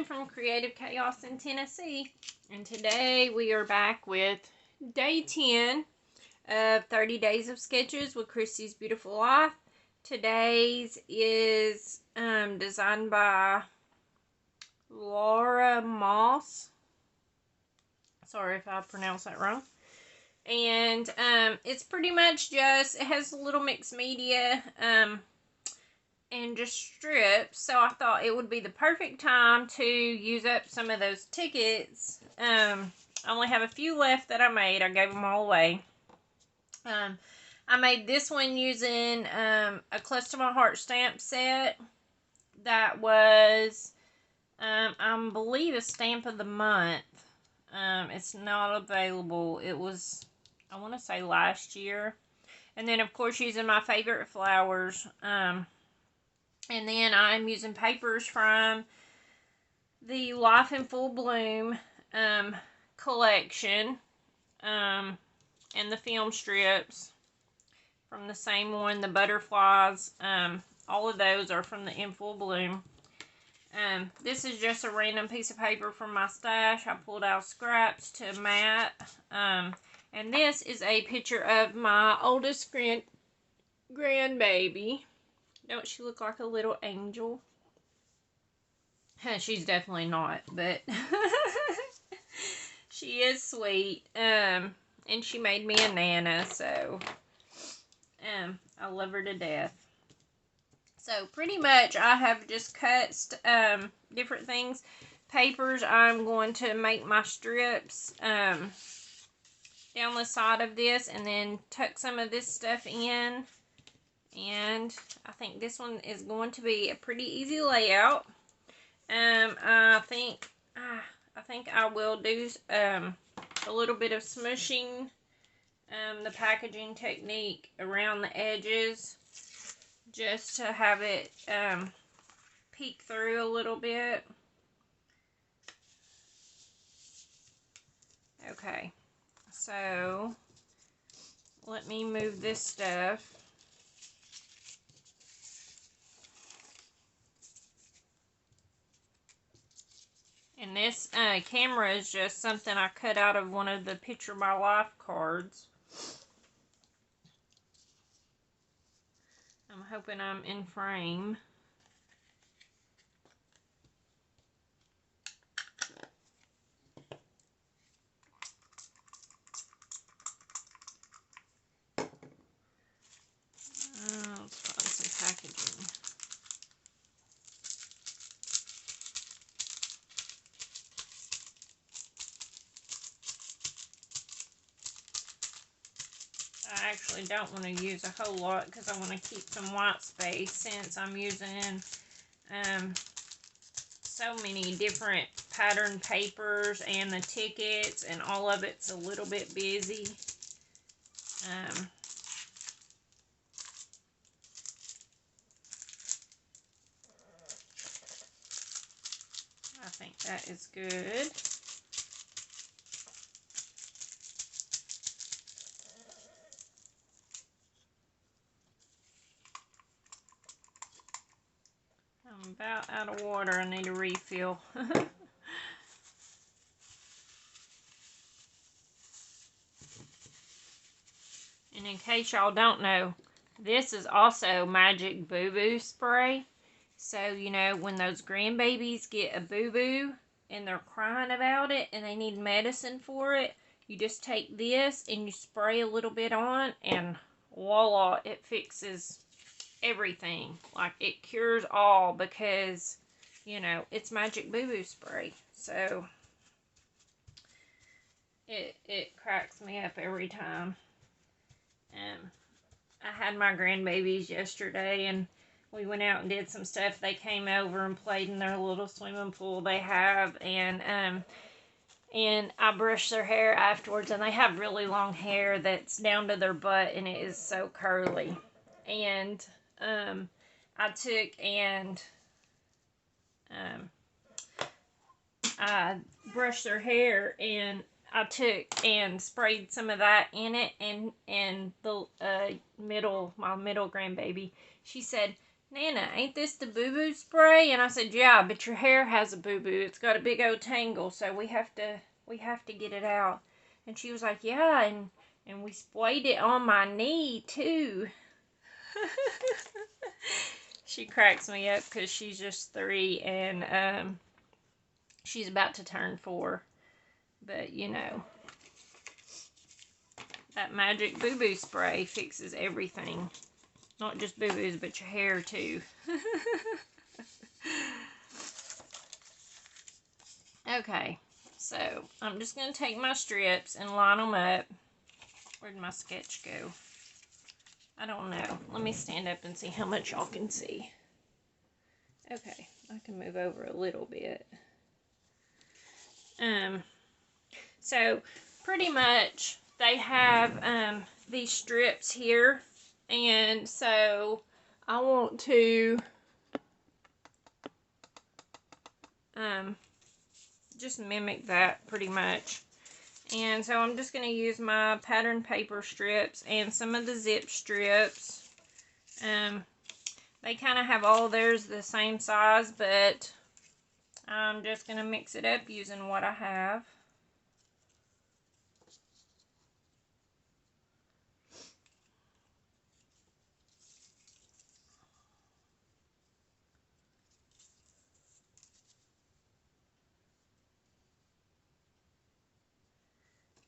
Shannon from Creative Chaos in Tennessee, and today we are back with day 10 of 30 Days of Sketches with Christy's Beautiful Life. Today's is designed by Laura Moss. Sorry if I pronounced that wrong. And it's pretty much just, it has a little mixed media and just strips, so I thought it would be the perfect time to use up some of those tickets. I only have a few left that I made. I gave them all away. I made this one using a Close to My Heart stamp set that was, I believe, a stamp of the month. It's not available. It was, I want to say, last year. And then, of course, using my favorite flowers. And then I'm using papers from the Life in Full Bloom collection. And the film strips from the same one. The butterflies. All of those are from the In Full Bloom. This is just a random piece of paper from my stash. I pulled out scraps to mat. And this is a picture of my oldest grandbaby. Don't she look like a little angel? She's definitely not, but she is sweet. And she made me a Nana, so I love her to death. So pretty much I have just cut different things. Papers, I'm going to make my strips down the side of this and then tuck some of this stuff in. And I think this one is going to be a pretty easy layout. I think I will do a little bit of smushing the packaging technique around the edges, just to have it peek through a little bit. Okay, so let me move this stuff. And this camera is just something I cut out of one of the Picture My Life cards. I'm hoping I'm in frame. Let's find some packaging. I actually don't want to use a whole lot because I want to keep some white space since I'm using so many different pattern papers and the tickets, and all of it's a little bit busy. I think that is good. I'm about out of water. I need a refill. And in case y'all don't know, this is also Magic Boo Boo spray. So, you know, when those grandbabies get a boo-boo and they're crying about it and they need medicine for it, you just take this and you spray a little bit on, and voila, it fixes everything. Like, it cures all because, you know, it's Magic Boo Boo spray. So it cracks me up every time. I had my grandbabies yesterday and we went out and did some stuff. They came over and played in their little swimming pool they have, and I brushed their hair afterwards, and they have really long hair that's down to their butt, and it is so curly. And I took and I brushed their hair, and I took and sprayed some of that in it, and the my middle grandbaby, she said, Nana, ain't this the boo-boo spray? And I said, yeah, but your hair has a boo-boo. It's got a big old tangle, so we have to get it out. And she was like, yeah, and we sprayed it on my knee too. She cracks me up because she's just 3 and she's about to turn 4. But you know, that magic boo-boo spray fixes everything. Not just boo-boos, but your hair too. Okay, so I'm just going to take my strips and line them up. Where'd my sketch go? I don't know. Let me stand up and see how much y'all can see. Okay, I can move over a little bit. So pretty much they have these strips here, and so I want to just mimic that pretty much. And so I'm just going to use my pattern paper strips and some of the zip strips. They kind of have all theirs the same size, but I'm just going to mix it up using what I have.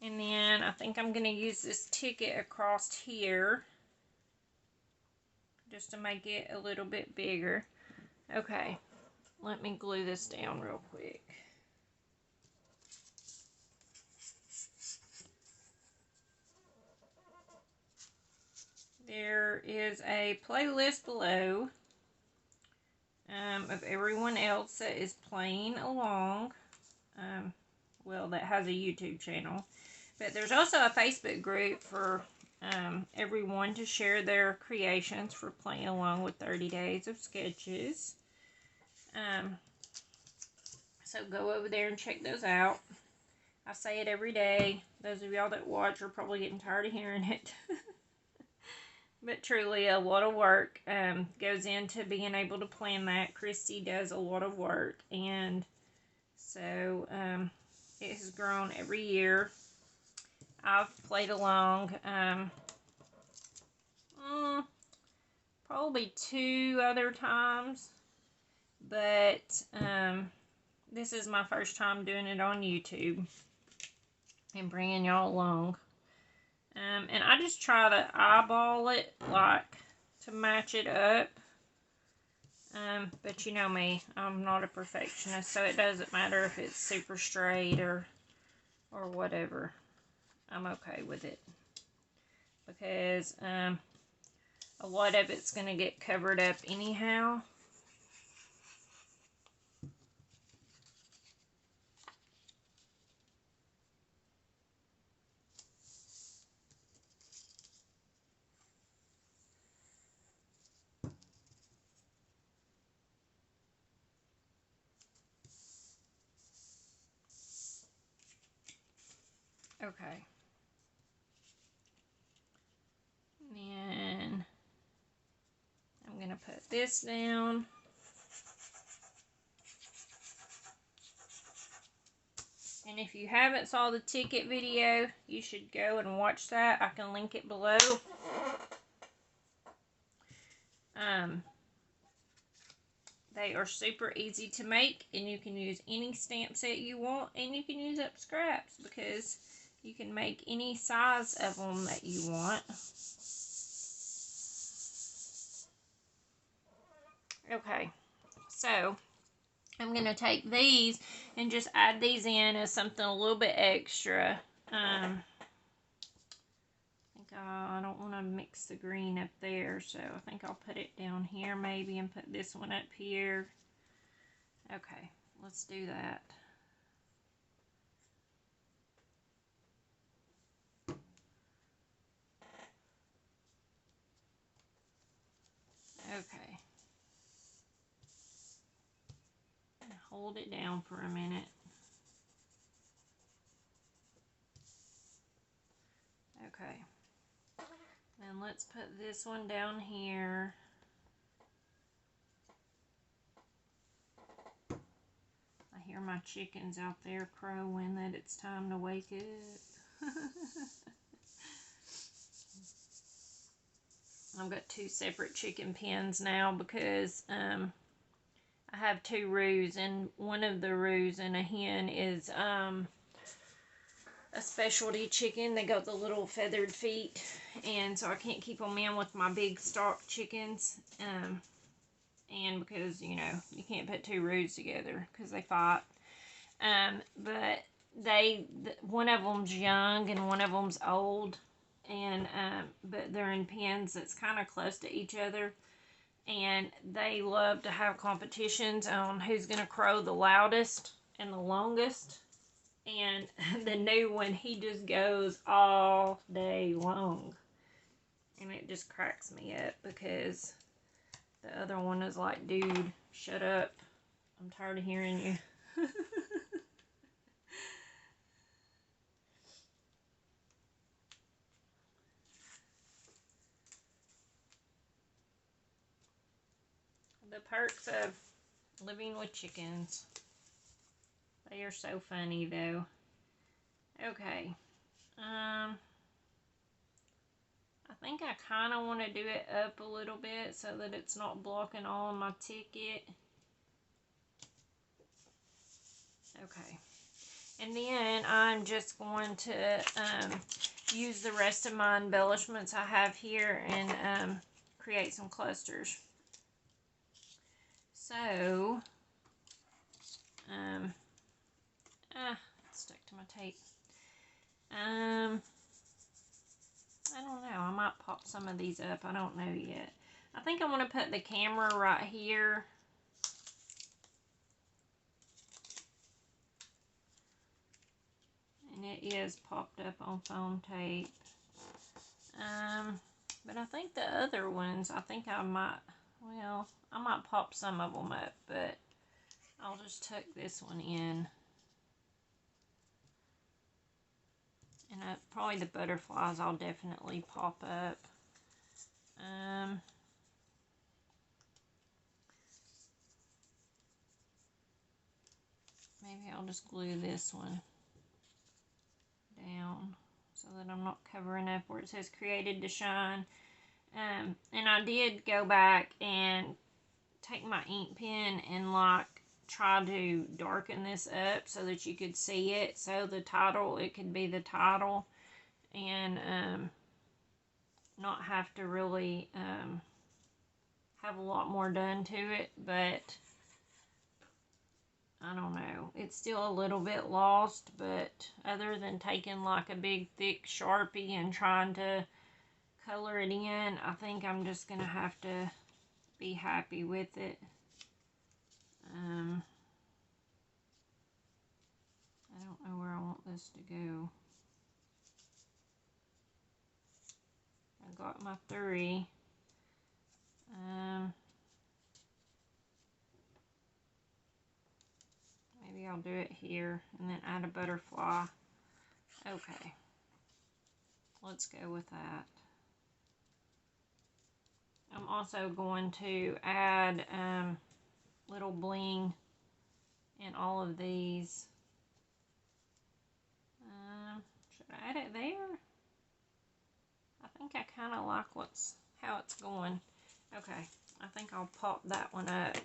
And then I think I'm going to use this ticket across here just to make it a little bit bigger. Okay, let me glue this down real quick. There is a playlist below of everyone else that is playing along. Well, that has a YouTube channel. But there's also a Facebook group for everyone to share their creations for playing along with 30 Days of Sketches. So go over there and check those out. I say it every day. Those of y'all that watch are probably getting tired of hearing it. But truly, a lot of work goes into being able to plan that. Christy does a lot of work, and so it has grown every year. I've played along probably 2 other times, but this is my first time doing it on YouTube and bringing y'all along. And I just try to eyeball it, like, to match it up. But you know me, I'm not a perfectionist, so it doesn't matter if it's super straight or whatever. I'm okay with it. Because a lot of it's going to get covered up anyhow. Okay. And I'm going to put this down. And if you haven't saw the ticket video, you should go and watch that. I can link it below. They are super easy to make, and you can use any stamp set you want, and you can use up scraps because you can make any size of them that you want. Okay, so I'm going to take these and just add these in as something a little bit extra. I think I don't want to mix the green up there, so I think I'll put it down here maybe and put this one up here. Okay, let's do that. Okay. Hold it down for a minute. Okay. And let's put this one down here. hear my chickens out there crowing that it's time to wake up. I've got 2 separate chicken pens now because I have 2 roos, and one of the roos and a hen is a specialty chicken. They got the little feathered feet, and so I can't keep them in with my big stock chickens. And because, you know, you can't put 2 roos together because they fight. But one of them's young and one of them's old, and but they're in pens that's kind of close to each other, and they love to have competitions on who's gonna crow the loudest and the longest. And the new one, he just goes all day long, and it just cracks me up because the other one is like, dude, shut up, I'm tired of hearing you. The perks of living with chickens. They are so funny, though. Okay. I think I kind of want to do it up a little bit so that it's not blocking all of my ticket. Okay. And then I'm just going to use the rest of my embellishments I have here and create some clusters. So, it's stuck to my tape. I don't know. I might pop some of these up. I don't know yet. I think I want to put the camera right here. And it is popped up on foam tape. But I think the other ones, I think I might, well, I might pop some of them up, but I'll just tuck this one in. And probably the butterflies I'll definitely pop up. Maybe I'll just glue this one down so that I'm not covering up where it says created to shine. And I did go back and take my ink pen and like try to darken this up so that you could see it, so the title, it could be the title, and not have to really have a lot more done to it. But I don't know, it's still a little bit lost, but other than taking like a big thick Sharpie and trying to color it in, I think I'm just gonna have to be happy with it. I don't know where I want this to go. I got my 3. Maybe I'll do it here and then add a butterfly. Okay, let's go with that. I'm also going to add little bling in all of these. Should I add it there? I think I kind of like how it's going. Okay, I think I'll pop that one up.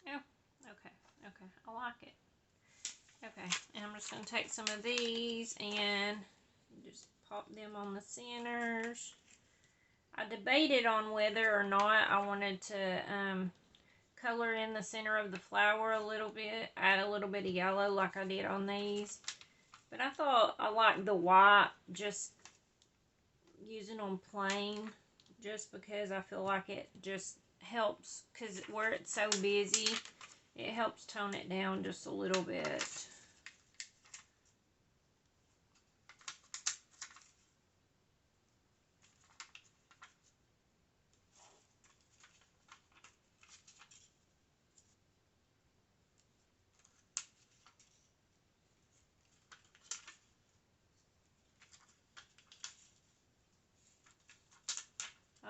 Oh, okay, I like it. Okay, and I'm just going to take some of these and just pop them on the centers. I debated on whether or not I wanted to color in the center of the flower a little bit, add a little bit of yellow like I did on these. But I thought I liked the white, just using them plain, just because I feel like it just helps, because where it's so busy, it helps tone it down just a little bit.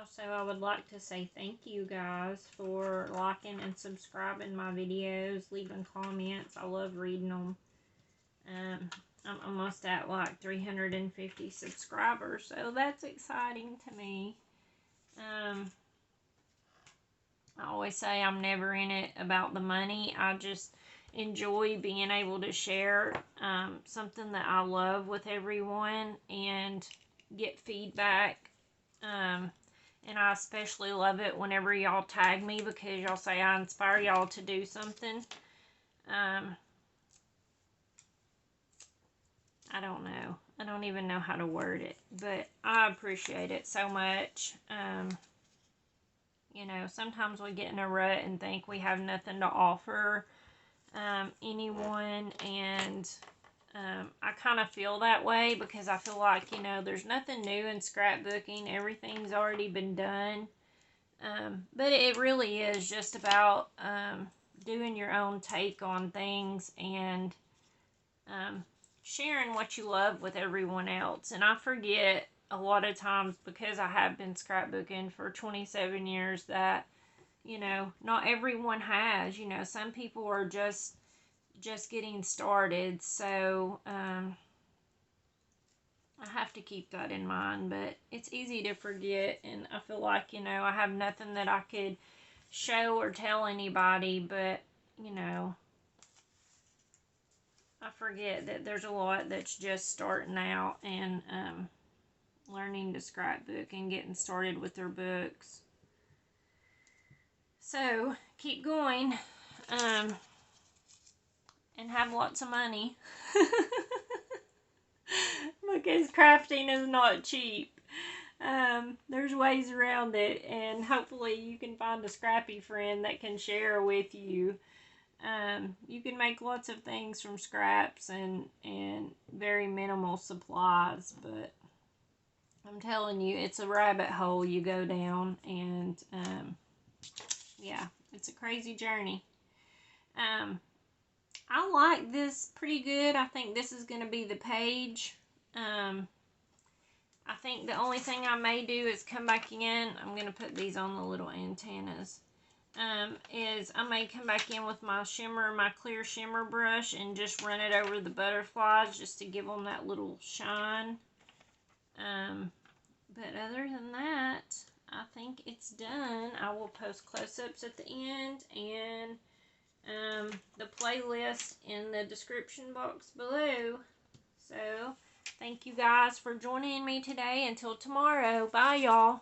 Also, I would like to say thank you guys for liking and subscribing my videos, leaving comments. I love reading them. I'm almost at like 350 subscribers, so that's exciting to me. I always say I'm never in it about the money. I just enjoy being able to share something that I love with everyone and get feedback. And I especially love it whenever y'all tag me, because y'all say I inspire y'all to do something. I don't know. I don't even know how to word it, but I appreciate it so much. You know, sometimes we get in a rut and think we have nothing to offer anyone, and I kind of feel that way, because I feel like, you know, there's nothing new in scrapbooking. Everything's already been done. But it really is just about doing your own take on things and sharing what you love with everyone else. And I forget a lot of times, because I have been scrapbooking for 27 years, that, you know, not everyone has. You know, some people are just getting started. So I have to keep that in mind, but it's easy to forget, and I feel like, you know, I have nothing that I could show or tell anybody, but, you know, I forget that there's a lot that's just starting out and learning to scrapbook and getting started with their books. So keep going and have lots of money. Because crafting is not cheap. There's ways around it, and hopefully you can find a scrappy friend that can share with you. You can make lots of things from scraps and very minimal supplies, but I'm telling you, it's a rabbit hole you go down, and yeah, it's a crazy journey. I like this pretty good. I think this is going to be the page. I think the only thing I may do is come back in. I'm going to put these on the little antennas. Is I may come back in with my clear shimmer brush, and just run it over the butterflies just to give them that little shine. But other than that, I think it's done. I will post close-ups at the end, and the playlist in the description box below. So, thank you guys for joining me today. Until tomorrow. Bye, y'all.